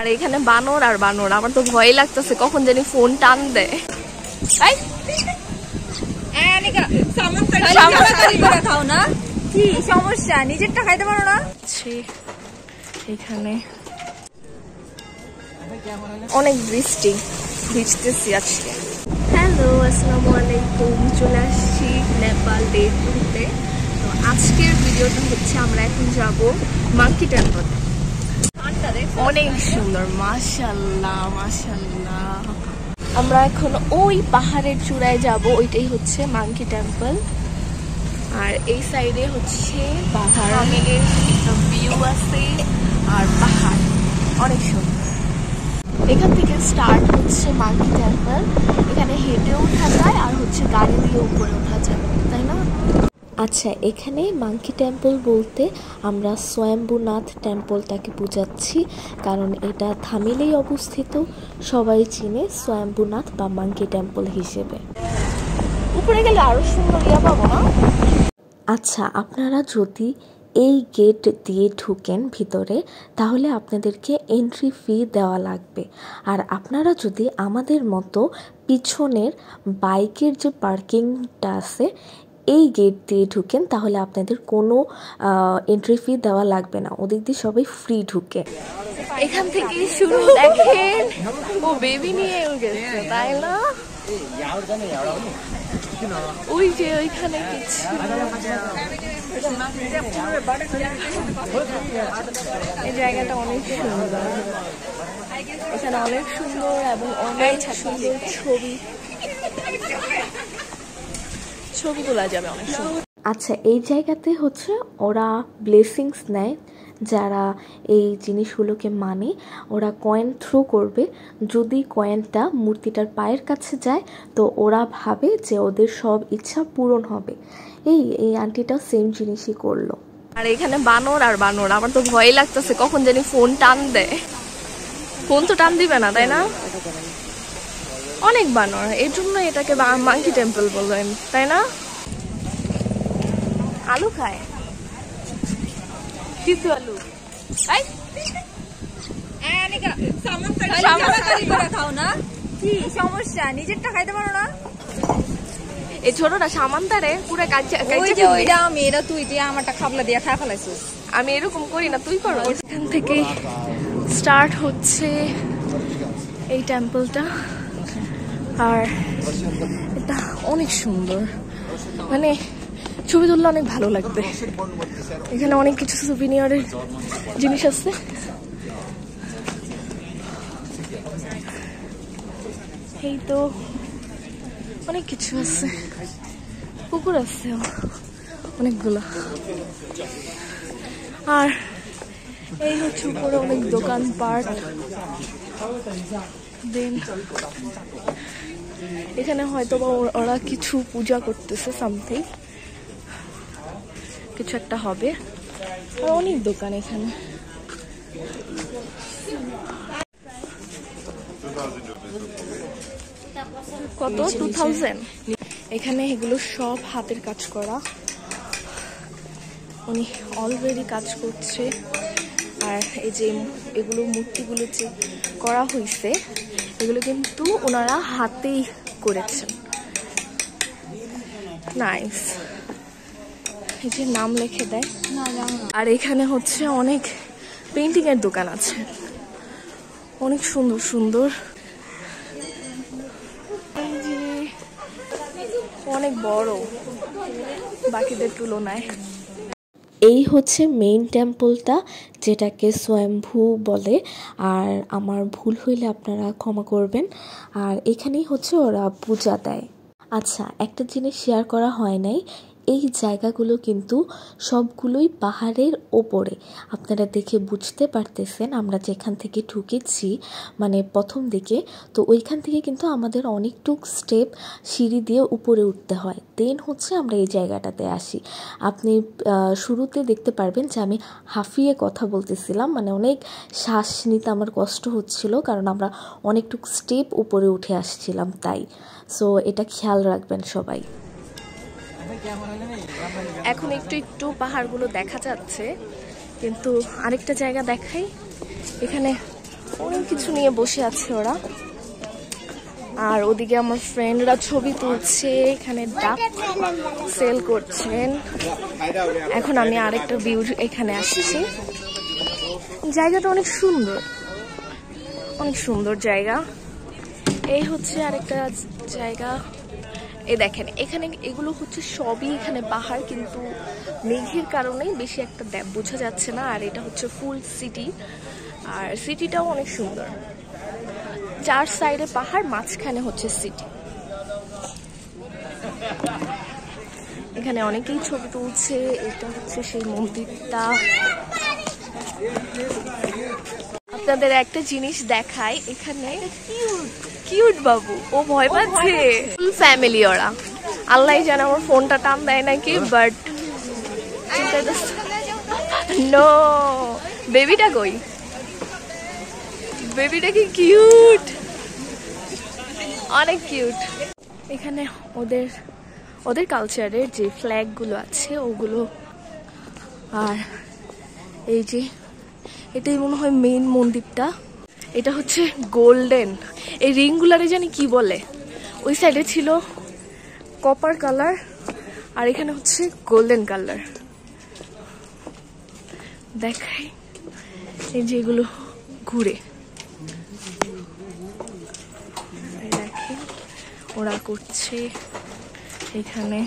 আর এখানে বানর আর বানর, আমার তো ভয় লাগতেছে কখন জানি ফোন টান দেয়। খাও না, কি সমস্যা? নিজেরটা খাইতে পারো না? এখানে অনেক বৃষ্টি, ভিজতেছি আজকে। হ্যালো, আসসালামু আলাইকুম। চলে আসছি নেপাল ডে 2-তে। তো আজকের ভিডিওটা হচ্ছে আমরা এখন যাব মাঙ্কি টেম্পল। অনেক সুন্দর, মাশাআল্লাহ মাশাআল্লাহ। আমরা এখন ওই পাহাড়ের চূড়ায় যাব, ওইটাই হচ্ছে মাঙ্কি টেম্পল। আর এই সাইডে হচ্ছে পাহাড়ের একটা ভিউ আছে আর পাহাড় অনেক সুন্দর। এখান থেকে স্টার্ট হচ্ছে মাঙ্কি টেম্পল। এখানে হেঁটে ওঠা যায় আর হচ্ছে গাড়ি দিয়ে উপরে ওঠা যায়, তাই না? আচ্ছা, এখানে মাঙ্কি টেম্পল বলতে আমরা স্বয়ম্ভুনাথ টেম্পলটাকে বোঝাচ্ছি, কারণ এটা থামিলেই অবস্থিত, সবাই চিনে স্বয়ম্ভুনাথ বা মাঙ্কি টেম্পল হিসেবে। উপরে গেলে আরো সুন্দর পাবো না? আচ্ছা, আপনারা যদি এই গেট দিয়ে ঢুকেন ভিতরে, তাহলে আপনাদেরকে এন্ট্রি ফি দেওয়া লাগবে। আর আপনারা যদি আমাদের মতো পিছনের বাইকের যে পার্কিংটা আছে এই গেট দিয়ে ঢুকেন, তাহলে আপনাদের কোনো এন্ট্রি ফি দেওয়া লাগবে না, ওদিক দিয়ে সবাই ফ্রি ঢুকে। এখান থেকে শুরু, দেখেন ও বেবি নিয়ে গেছে, তাই না? ওই যে ওইখানে কিছু এই জায়গাটা অনেক সুন্দর, এখানে অনেক সুন্দর এবং অনেক সুন্দর ছবি তোলা যাবে অনেক সুন্দর। আচ্ছা, এই জায়গাতে হচ্ছে ওরা ব্লেসিংস নেয়, যারা এই জিনিসগুলোকে মানে ওরা কয়েন থ্রো করবে। যদি কয়েনটা মূর্তিটার পায়ের কাছে যায় তো ওরা ভাবে যে ওদের সব ইচ্ছা পূরণ হবে। এই আন্টিটাও সেম জিনিসই করলো। আর এখানে বানর আর বানর, আমার তো ভয় লাগতেছে কখন জানি ফোন টান দেয়। ফোন তো টান দিবে না, তাই না? অনেক বানর, এর জন্য এটাকে মাঙ্কি টেম্পল বললেন, তাই না? আলু খায়, কিছু আলু খাও না, কি সমস্যা? নিজেরটা খাইতে পারো না? এই ছোটটা সামান্তারে পুরো মেয়েরা, তুই যে আমারটা খাবলা দিয়ে খাই ফেলাইছিস। আমি এরকম করি না, তুই করো। এখান থেকে স্টার্ট হচ্ছে এই টেম্পলটা। আর এটা অনেক সুন্দর, মানে ছবি তুললে অনেক ভালো লাগবে। এখানে অনেক কিছু সুভিনিয়ারের জিনিস আছে। এই তো অনেক কিছু আছে, পুকুর আছে অনেকগুলো। আর এই হচ্ছে উপরে অনেক দোকানপাট। দেন এখানে হয়তো বা ওরা কিছু পূজা করতেছে, সামথিং কিছু একটা হবে। আর অনেক দোকান এখানে। কত? 2000। এখানে এগুলো সব হাতের কাজ করা, উনি অলরেডি কাজ করছে। আর এই যে এগুলো মূর্তিগুলো যে করা হয়েছে, এগুলো কিন্তু ওনারা হাতেই করেছেন। নাইস। এই যে নাম লিখে দেয়। আর এখানে হচ্ছে অনেক পেন্টিং এর দোকান আছে, অনেক সুন্দর সুন্দর, অনেক বড় বাকিদের তুলনায়। এই হচ্ছে মেইন টেম্পলটা, যেটাকে স্বয়ম্ভু বলে। আর আমার ভুল হইলে আপনারা ক্ষমা করবেন। আর এখানেই হচ্ছে ওরা পূজা দেয়। আচ্ছা, একটা জিনিস শেয়ার করা হয় নাই, এই জায়গাগুলো কিন্তু সবগুলোই পাহাড়ের ওপরে। আপনারা দেখে বুঝতে পারতেছেন আমরা যেখান থেকে ঢুকেছি, মানে প্রথম দিকে, তো ওইখান থেকে কিন্তু আমাদের অনেকটুক স্টেপ সিঁড়ি দিয়ে উপরে উঠতে হয়, দেন হচ্ছে আমরা এই জায়গাটাতে আসি। আপনি শুরুতে দেখতে পারবেন যে আমি হাঁফিয়ে কথা বলতেছিলাম, মানে অনেক শ্বাস নিতে আমার কষ্ট হচ্ছিল, কারণ আমরা অনেকটুক স্টেপ উপরে উঠে আসছিলাম, তাই। সো এটা খেয়াল রাখবেন সবাই। এখন একটু একটু পাহাড়গুলো দেখা যাচ্ছে, কিন্তু আরেকটা জায়গা দেখাই। এখানে অনেক কিছু নিয়ে বসে আছে ওরা। আর ওদিকে আমার ফ্রেন্ডরা ছবি তুলছে, এখানে ডাব সেল করছেন। এখন আমি আরেকটা ভিউ এখানে আসছি। জায়গাটা অনেক সুন্দর, অনেক সুন্দর জায়গা। এই হচ্ছে আরেকটা জায়গা। এই দেখেন এখানে এগুলো হচ্ছে সবই এখানে পাহাড়, কিন্তু মেঘের কারণে বেশি একটা বোঝা যাচ্ছে না। আর এটা হচ্ছে ফুল সিটি, আর সিটিটাও অনেক সুন্দর। 4 সাইডে পাহাড়, মাঝখানে হচ্ছে সিটি। এখানে অনেকেই ছবি তুলছে। এটা হচ্ছে সেই মন্দিরটা। আপনাদের একটা জিনিস দেখাই, এখানে কিউট বাবু, ও ভয় পাচ্ছে। ফুল ফ্যামিলি ওরা। আল্লাহ জানে আমার ফোনটা টান দেয় নাকি, বাট নো। বেবিটা কই? বেবিটা কি কিউট, অনেক কিউট। এখানে ওদের কালচারের যে ফ্ল্যাগ গুলো আছে ওগুলো। আর এই যে এটাই মনে হয় মেইন মন্দিরটা। এটা হচ্ছে গোল্ডেন। এই রিংগুলারে জানি কি বলে। ওই সাইডে ছিল কপার কালার, আর এখানে হচ্ছে গোল্ডেন কালার। দেখাই, এই যে এগুলো ঘুরে দেখেন ওরা করছে। এখানে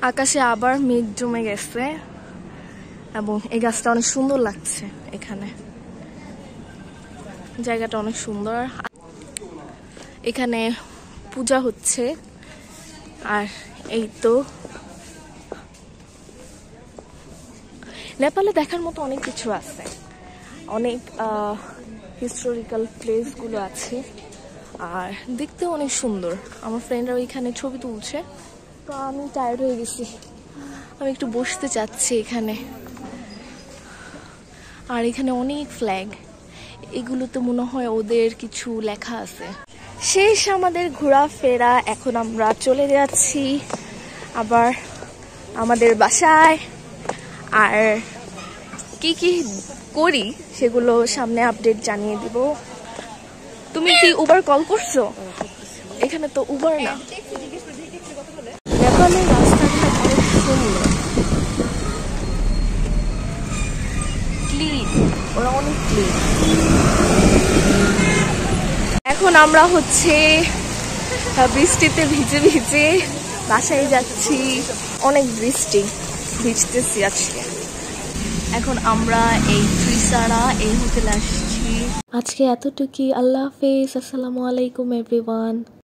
আকাশে আবার মেঘ জমে গেছে, এবং এই গাছটা অনেক সুন্দর লাগছে। এখানে জায়গাটা অনেক সুন্দর। এখানে পূজা হচ্ছে। আর এই তো নেপালে দেখার মতো অনেক কিছু আছে, অনেক হিস্টোরিক্যাল প্লেসগুলো আছে, আর দেখতেও অনেক সুন্দর। আমার ফ্রেন্ডরা ওইখানে ছবি তুলছে, তো আমি টায়ার্ড হয়ে গেছি, আমি একটু বসতে চাচ্ছি এখানে। আর এখানে অনেক ফ্ল্যাগ, এগুলোতে মনে হয় ওদের কিছু লেখা আছে। শেষ আমাদের ঘোরাফেরা, এখন আমরা চলে যাচ্ছি আবার আমাদের বাসায়। আর কি কি করি সেগুলো সামনে আপডেট জানিয়ে দিব। তুমি কি উবার কল করছো? এখানে তো উবার না। নেপালের রাস্তাঘাট অনেক সুন্দর, ক্লিন, ওরা অনেক ক্লিন। এখন আমরা হচ্ছে বৃষ্টিতে ভিজে ভিজে বাসায় যাচ্ছি। অনেক বৃষ্টি, ভিজতেছি আজকে। এখন আমরা এই ত্রিসারা এই হোটেলে আসছি। আজকে এতটুকুই। আল্লাহ হাফেজ, আসসালামু আলাইকুম এভরিওয়ান।